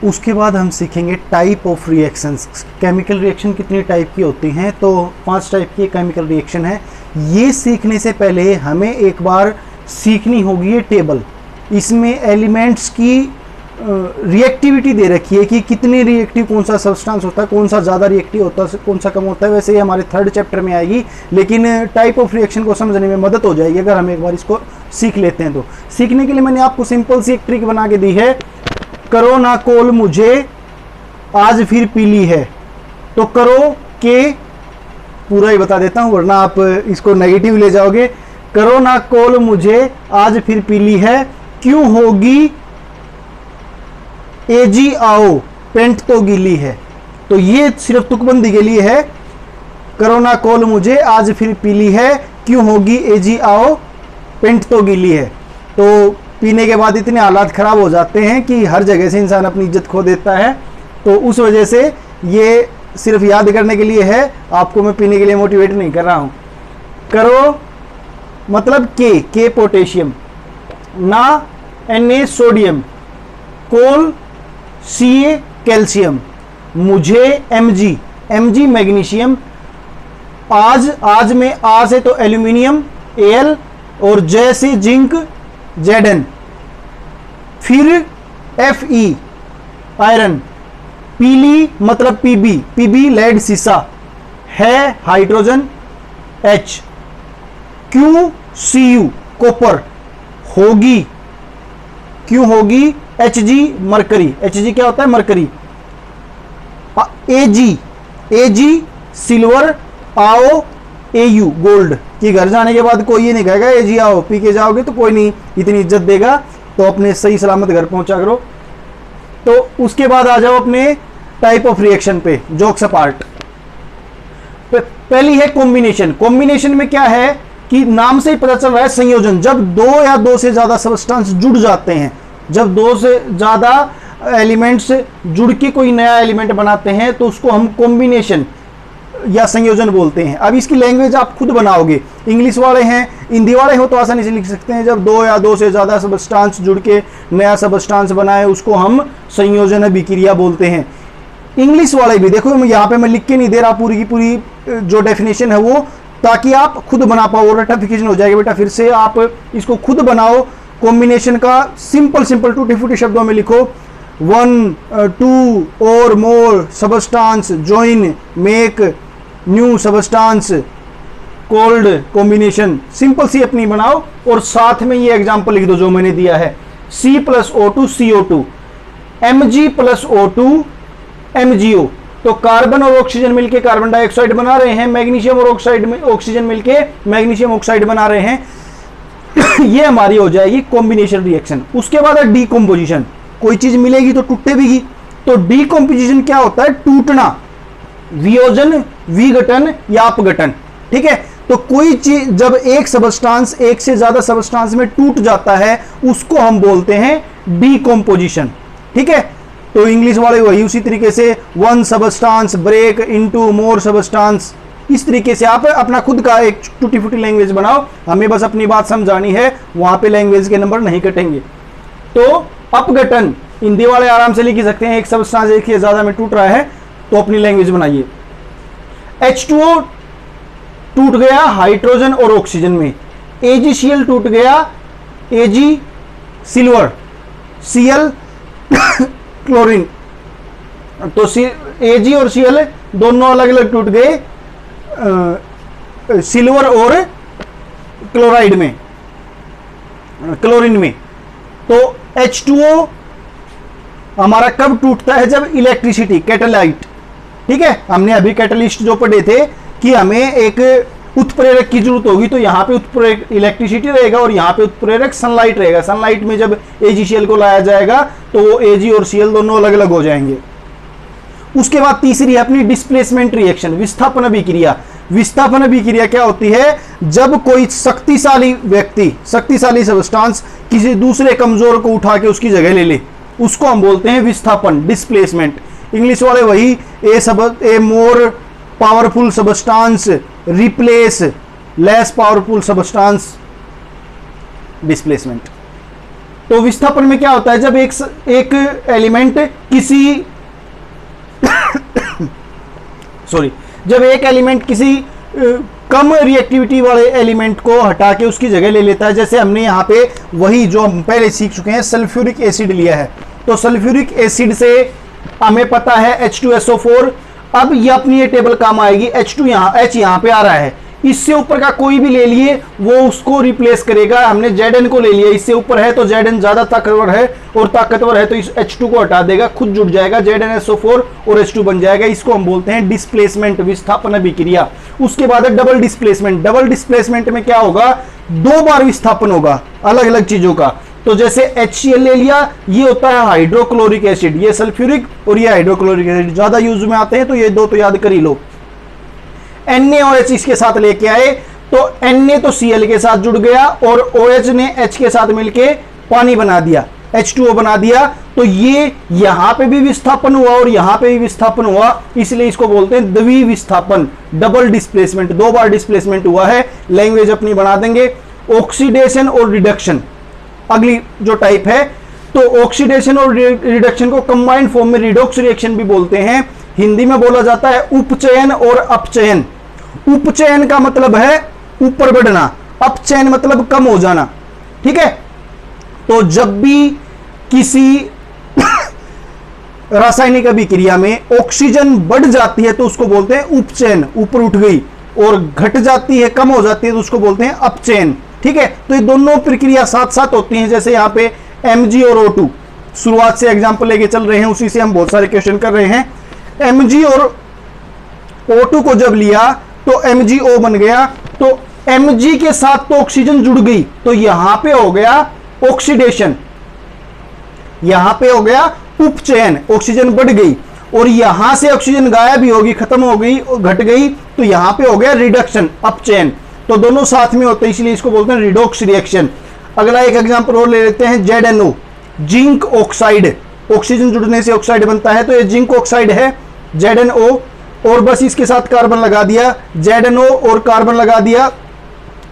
उसके बाद हम सीखेंगे type of reactions. Chemical reaction कितनी टाइप की होती हैं, तो 5 टाइप की केमिकल रिएक्शन है। ये सीखने से पहले हमें एक बार सीखनी होगी ये टेबल। इसमें एलिमेंट्स की रिएक्टिविटी दे रखी है कि कितने रिएक्टिव कौन सा सब्सटेंस होता है, कौन सा ज़्यादा रिएक्टिव होता है, कौन सा कम होता है। वैसे ये हमारे 3rd चैप्टर में आएगी, लेकिन टाइप ऑफ रिएक्शन को समझने में मदद हो जाएगी अगर हम एक बार इसको सीख लेते हैं। तो सीखने के लिए मैंने आपको सिंपल सी एक ट्रिक बना के दी है। करो ना कॉल मुझे आज फिर पीली है, तो करो के पूरा ही बता देता हूँ वरना आप इसको नेगेटिव ले जाओगे। करो ना कॉल मुझे आज फिर पीली है, क्यों होगी एजी आओ पेंट तो गीली है। तो ये सिर्फ तुकबंदी के लिए है। करो ना कॉल मुझे आज फिर पीली है, क्यों होगी एजी आओ पेंट तो गीली है। तो पीने के बाद इतने हालात खराब हो जाते हैं कि हर जगह से इंसान अपनी इज्जत खो देता है। तो उस वजह से ये सिर्फ याद करने के लिए है, आपको मैं पीने के लिए मोटिवेट नहीं कर रहा हूं। करो मतलब के पोटेशियम, ना Na सोडियम, कोल Ca कैल्शियम, मुझे Mg मैग्नीशियम, आज में आ से तो एल्यूमिनियम Al और J से जिंक Zn, फिर Fe आयरन, पीली मतलब Pb लेड सीसा, है हाइड्रोजन H, Cu कॉपर, होगी क्यों होगी Hg मरकरी, Hg क्या होता है मरकरी, Ag सिल्वर, आओ Au गोल्ड। कि घर जाने के बाद कोई ये नहीं कहेगा Ag आओ, पी के जाओगे तो कोई नहीं इतनी इज्जत देगा, तो अपने सही सलामत घर पहुंचा करो। तो उसके बाद आ जाओ अपने टाइप ऑफ रिएक्शन पे, जोक्स अपार्ट। पहली है कॉम्बिनेशन। कॉम्बिनेशन में क्या है कि नाम से ही पता चल रहा है संयोजन। जब 2 या 2 से ज्यादा सब्सटेंस जुड़ जाते हैं, जब 2 से ज्यादा एलिमेंट्स जुड़ के कोई नया एलिमेंट बनाते हैं तो उसको हम कॉम्बिनेशन या संयोजन बोलते हैं। अब इसकी लैंग्वेज आप खुद बनाओगे, इंग्लिश वाले हैं, हिंदी वाले हो तो आसानी से लिख सकते हैं। जब 2 या 2 से ज्यादा सब्सटेंस जुड़ के नया सब्सटेंस बनाए उसको हम संयोजन अभिक्रिया बोलते हैं। इंग्लिश वाले भी देखो, यहाँ पे मैं लिख के नहीं दे रहा पूरी की पूरी जो डेफिनेशन है वो, ताकि आप खुद बना पाओ। रटिफिकेशन हो जाएगा बेटा, फिर से आप इसको खुद बनाओ। कॉम्बिनेशन का सिंपल टूटे फूटे शब्दों में लिखो, 1, 2 और more substance join make new substance called combination. Simple सी अपनी बनाओ और साथ में ये एग्जांपल लिख दो जो मैंने दिया है, C+O2 CO2, Mg+O2 MgO। तो कार्बन और ऑक्सीजन मिलके कार्बन डाइऑक्साइड बना रहे हैं, मैग्नीशियम और ऑक्सीजन मिलके मैग्नीशियम ऑक्साइड बना रहे हैं। ये हमारी हो जाएगी कॉम्बिनेशन रिएक्शन। उसके बाद है डीकॉम्पोजिशन। कोई चीज मिलेगी तो टूटे भी। तो डीकॉम्पोजिशन क्या होता है? टूटना, वियोजन, विघटन या अपघटन। ठीक है, तो कोई चीज जब एक सबस्टांस एक से ज्यादा सबस्टांस में टूट जाता है उसको हम बोलते हैं डीकॉम्पोजिशन। ठीक है, तो इंग्लिश वाले वही उसी तरीके से 1 substance break into more substance, इस तरीके से आप अपना खुद का एक टूटी फूटी लैंग्वेज बनाओ। हमें बस अपनी बात समझानी है, वहां पे लैंग्वेज के नंबर नहीं कटेंगे। तो अपघटन हिंदी वाले आराम से लिख सकते हैं, एक सबस्टांस एक से ज्यादा में टूट रहा है तो अपनी लैंग्वेज बनाइए। H2O टूट गया हाइड्रोजन और ऑक्सीजन में, AgCl टूट गया, Ag सिल्वर, Cl क्लोरीन। तो Ag और Cl दोनों अलग अलग टूट गए सिल्वर और क्लोराइड में, क्लोरीन में। तो H2O हमारा कब टूटता है? जब इलेक्ट्रिसिटी, कैटालाइट। ठीक है, हमने अभी कैटलिस्ट जो पढ़े थे कि हमें एक उत्प्रेरक की जरूरत होगी, तो यहाँ पे उत्प्रेरक इलेक्ट्रिसिटी रहेगा और यहाँ पे उत्प्रेरक सनलाइट रहेगा। सनलाइट में जब AgCl को लाया जाएगा तो वो Ag और Cl दोनों अलग अलग हो जाएंगे। उसके बाद तीसरी है अपनी डिस्प्लेसमेंट रिएक्शन, विस्थापन अभिक्रिया। विस्थापन अभिक्रिया क्या होती है? जब कोई शक्तिशाली व्यक्ति, शक्तिशाली सब्सटेंस किसी दूसरे कमजोर को उठा के उसकी जगह ले ले, उसको हम बोलते हैं विस्थापन, डिस्प्लेसमेंट। इंग्लिश वाले वही a more powerful substance replace less powerful substance, displacement. तो विस्थापन में क्या होता है, जब एक एलिमेंट किसी सॉरी जब एक एलिमेंट किसी कम रिएक्टिविटी वाले एलिमेंट को हटा के उसकी जगह ले लेता है, जैसे हमने यहाँ पे वही जो हम पहले सीख चुके हैं, सल्फ्यूरिक एसिड लिया है। तो सल्फ्यूरिक एसिड से हमें पता है H2SO4, अब ये अपनी ये टेबल काम आएगी, H2 H यहाँ पे आ रहा है, इससे ऊपर का कोई भी ले लिए वो उसको रिप्लेस करेगा। हमने Zn को ले लिया, इससे ऊपर है तो Zn ज्यादा ताकतवर है और ताकतवर है तो इस H2 को हटा देगा, खुद जुड़ जाएगा, ZnSO4 और H2 बन जाएगा। इसको हम बोलते हैं डिस्प्लेसमेंट, विस्थापन अभिक्रिया। उसके बाद है डबल डिस्प्लेसमेंट। डबल डिस्प्लेसमेंट में क्या होगा, 2 बार विस्थापन होगा अलग अलग चीजों का। तो जैसे HCl ले लिया, ये होता है हाइड्रोक्लोरिक एसिड, ये सल्फ्यूरिक और ये हाइड्रोक्लोरिक एसिड ज्यादा यूज में आते हैं, तो ये 2 तो याद कर ही लो। NaOH इसके साथ लेके आए तो Na तो Cl के साथ जुड़ गया और OH ने H के साथ मिलके पानी बना दिया, H2O बना दिया। तो ये यहां पे भी विस्थापन हुआ और यहां पे भी विस्थापन हुआ, इसलिए इसको बोलते हैं द्वि विस्थापन, डबल डिस्प्लेसमेंट, 2 बार डिस्प्लेसमेंट हुआ है। लैंग्वेज अपनी बना देंगे। ऑक्सीडेशन और रिडक्शन अगली जो टाइप है, तो ऑक्सीडेशन और रिडक्शन को कंबाइंड फॉर्म में रिडॉक्स रिएक्शन भी बोलते हैं। हिंदी में बोला जाता है उपचयन और अपचयन। उपचयन का मतलब है ऊपर बढ़ना, अपचयन मतलब कम हो जाना, ठीक है। तो जब भी किसी रासायनिक अभिक्रिया में ऑक्सीजन बढ़ जाती है तो उसको बोलते हैं उपचयन, ऊपर उठ गई, और घट जाती है, कम हो जाती है तो उसको बोलते हैं अपचयन, ठीक है। तो ये दोनों प्रक्रिया साथ साथ होती हैं। जैसे यहाँ पे Mg और O2 शुरुआत से एग्जांपल लेके चल रहे हैं, उसी से हम बहुत सारे क्वेश्चन कर रहे हैं। Mg और O2 को जब लिया तो MgO बन गया, तो Mg के साथ तो ऑक्सीजन जुड़ गई, तो यहां पे हो गया ऑक्सीडेशन, यहां पे हो गया उपचयन, ऑक्सीजन बढ़ गई, और यहां से ऑक्सीजन गायब भी होगी, खत्म हो गई, घट गई, तो यहां पे हो गया रिडक्शन, अपचयन। तो दोनों साथ में होते हैं, इसलिए इसको बोलते हैं रिडॉक्स रिएक्शन। अगला एक एग्जांपल और ले लेते हैं, ZnO, जिंक ऑक्साइड, ऑक्सीजन जुड़ने से ऑक्साइड बनता है, तो ये जिंक ऑक्साइड है ZnO, और बस इसके साथ कार्बन लगा दिया, ZnO और कार्बन लगा दिया,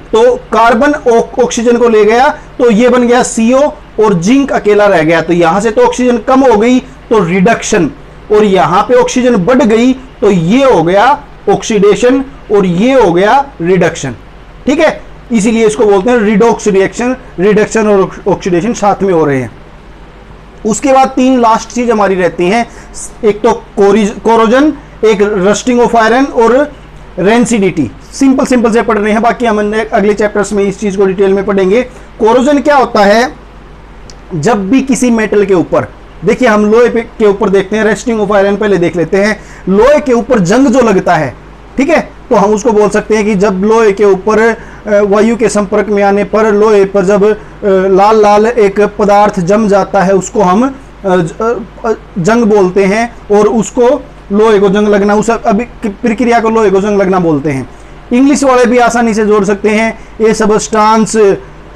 तो कार्बन ऑक्सीजन को ले गया, तो ये बन गया CO और जिंक अकेला रह गया। तो यहां से तो ऑक्सीजन कम हो गई तो रिडक्शन, और यहां पे ऑक्सीजन बढ़ गई तो ये हो गया ऑक्सीडेशन और ये हो गया रिडक्शन, ठीक है। इसीलिए इसको बोलते हैं रिडॉक्स रिएक्शन, रिडक्शन और ऑक्सीडेशन साथ में हो रहे हैं। उसके बाद 3 लास्ट चीज हमारी रहती हैं, एक तो कोरोजन, एक रस्टिंग ऑफ आयरन और रेंसिडिटी। सिंपल से पढ़ रहे हैं, बाकी हम अगले चैप्टर्स में इस चीज को डिटेल में पढ़ेंगे। कोरोजन क्या होता है, जब भी किसी मेटल के ऊपर, देखिए हम लोहे के ऊपर देखते हैं, रेस्टिंग ऑफ आयरन पहले देख लेते हैं। लोहे के ऊपर जंग जो लगता है, ठीक है, तो हम उसको बोल सकते हैं कि जब लोहे के ऊपर वायु के संपर्क में आने पर लोहे पर जब लाल लाल एक पदार्थ जम जाता है, उसको हम जंग बोलते हैं, और उसको लोहे को जंग लगना, उस अभी प्रक्रिया को लोहे को जंग लगना बोलते हैं। इंग्लिश वाले भी आसानी से जोड़ सकते हैं, ए सबस्टांस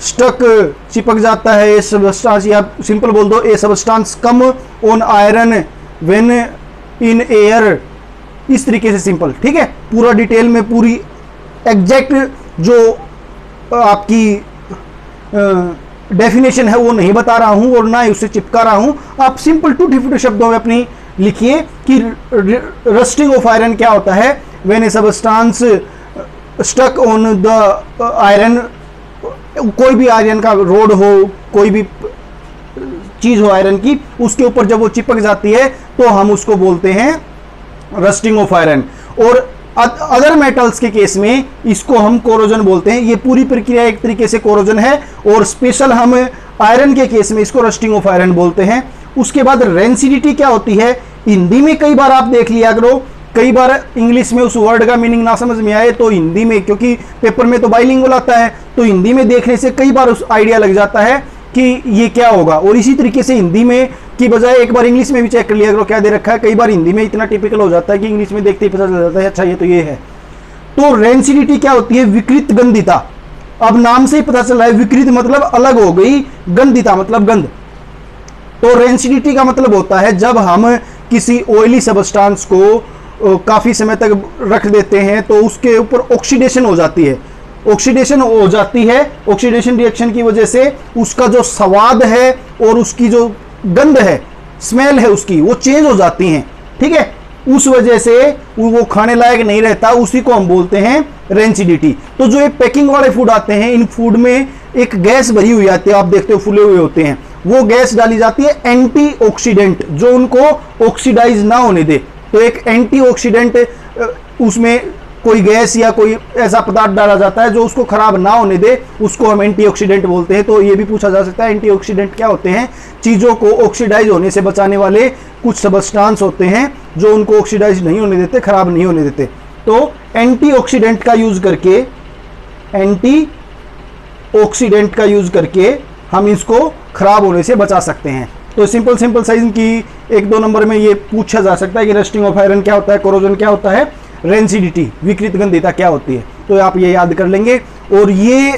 स्टक, चिपक जाता है, ए सबस्टांस, या सिंपल बोल दो ए substance come on iron when in air, इस तरीके से सिंपल, ठीक है। पूरा डिटेल में पूरी एग्जैक्ट जो आपकी डेफिनेशन है वो नहीं बता रहा हूं और ना ही उससे चिपका रहा हूं। आप सिंपल टूटे फूटे शब्दों में अपनी लिखिए कि रस्टिंग ऑफ आयरन क्या होता है, when a substance stuck on the iron, कोई भी आयरन का रोड हो, कोई भी चीज हो आयरन की, उसके ऊपर जब वो चिपक जाती है तो हम उसको बोलते हैं रस्टिंग ऑफ आयरन। और अदर मेटल्स के केस में इसको हम कोरोजन बोलते हैं। ये पूरी प्रक्रिया एक तरीके से कोरोजन है, और स्पेशल हम आयरन के केस में इसको रस्टिंग ऑफ आयरन बोलते हैं। उसके बाद रेंसिडिटी क्या होती है, हिंदी में कई बार आप देख लिया करो, कई बार इंग्लिश में उस वर्ड का मीनिंग ना समझ में आए तो हिंदी में, क्योंकि पेपर में तो बाइलिंगुअल आता है, तो हिंदी में देखने से कई बार उस आइडिया लग जाता है कि ये क्या होगा, और इसी तरीके से हिंदी में की बजाय एक बार इंग्लिश में भी चेक कर लिया करो क्या दे रखा है। कई बार हिंदी में इतना टिपिकल हो जाता है कि इंग्लिश में देखते ही पता चल जाता है अच्छा ये तो ये है। तो रेंसिडिटी क्या होती है, विकृत गंधिता। अब नाम से ही पता चल रहा है, विकृत मतलब अलग हो गई, गंधिता मतलब गंध। तो रेंसिडिटी का मतलब होता है जब हम किसी ऑयली सबस्टांस को काफी समय तक रख देते हैं तो उसके ऊपर ऑक्सीडेशन हो जाती है, ऑक्सीडेशन हो जाती है, ऑक्सीडेशन रिएक्शन की वजह से उसका जो स्वाद है और उसकी जो गंध है, स्मेल है उसकी, वो चेंज हो जाती हैं, ठीक है। उस वजह से वो खाने लायक नहीं रहता, उसी को हम बोलते हैं रेंसिडिटी। तो जो ये पैकिंग वाले फूड आते हैं, इन फूड में एक गैस भरी हुई आती है, आप देखते हो फूले हुए होते हैं, वो गैस डाली जाती है एंटीऑक्सीडेंट, जो उनको ऑक्सीडाइज ना होने दे। तो एक एंटीऑक्सीडेंट उसमें कोई गैस या कोई ऐसा पदार्थ डाला जाता है जो उसको खराब ना होने दे, उसको हम एंटीऑक्सीडेंट बोलते हैं। तो ये भी पूछा जा सकता है एंटीऑक्सीडेंट क्या होते हैं? चीज़ों को ऑक्सीडाइज होने से बचाने वाले कुछ सब्सटेंस होते हैं जो उनको ऑक्सीडाइज नहीं होने देते, खराब नहीं होने देते। तो एंटीऑक्सीडेंट का यूज करके, एंटीऑक्सीडेंट का यूज करके हम इसको खराब होने से बचा सकते हैं। तो सिंपल साइज की 1-2 नंबर में ये पूछा जा सकता है कि रस्टिंग ऑफ आयरन क्या होता है, कोरोजन क्या होता है, रेंसिडिटी विकृत गंधीयता क्या होती है। तो आप ये याद कर लेंगे। और ये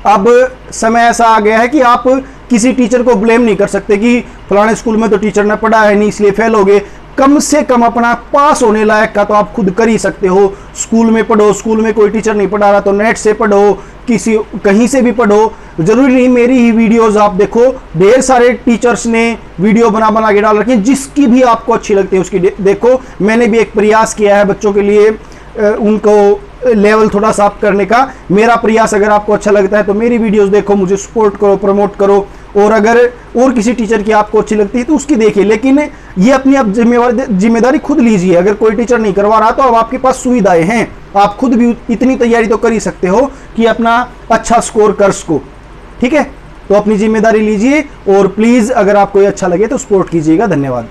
अब समय ऐसा आ गया है कि आप किसी टीचर को ब्लेम नहीं कर सकते कि फलाने स्कूल में तो टीचर ने पढ़ा है नहीं इसलिए फेल हो गए। कम से कम अपना पास होने लायक का तो आप खुद कर ही सकते हो। स्कूल में पढ़ो, स्कूल में कोई टीचर नहीं पढ़ा रहा तो नेट से पढ़ो, किसी कहीं से भी पढ़ो, जरूरी नहीं मेरी ही वीडियोस आप देखो। ढेर सारे टीचर्स ने वीडियो बना के डाल रखे हैं, जिसकी भी आपको अच्छी लगती है उसकी देखो। मैंने भी एक प्रयास किया है बच्चों के लिए उनको लेवल थोड़ा सा अप करने का। मेरा प्रयास अगर आपको अच्छा लगता है तो मेरी वीडियोस देखो, मुझे सपोर्ट करो, प्रमोट करो। और अगर और किसी टीचर की आपको अच्छी लगती है तो उसकी देखिए, लेकिन ये अपनी आप जिम्मेदारी खुद लीजिए। अगर कोई टीचर नहीं करवा रहा तो अब आपके पास सुविधाएं हैं, आप खुद भी इतनी तैयारी तो कर ही सकते हो कि अपना अच्छा स्कोर कर सको, ठीक है। तो अपनी जिम्मेदारी लीजिए और प्लीज़ अगर आपको ये अच्छा लगे तो सपोर्ट कीजिएगा। धन्यवाद।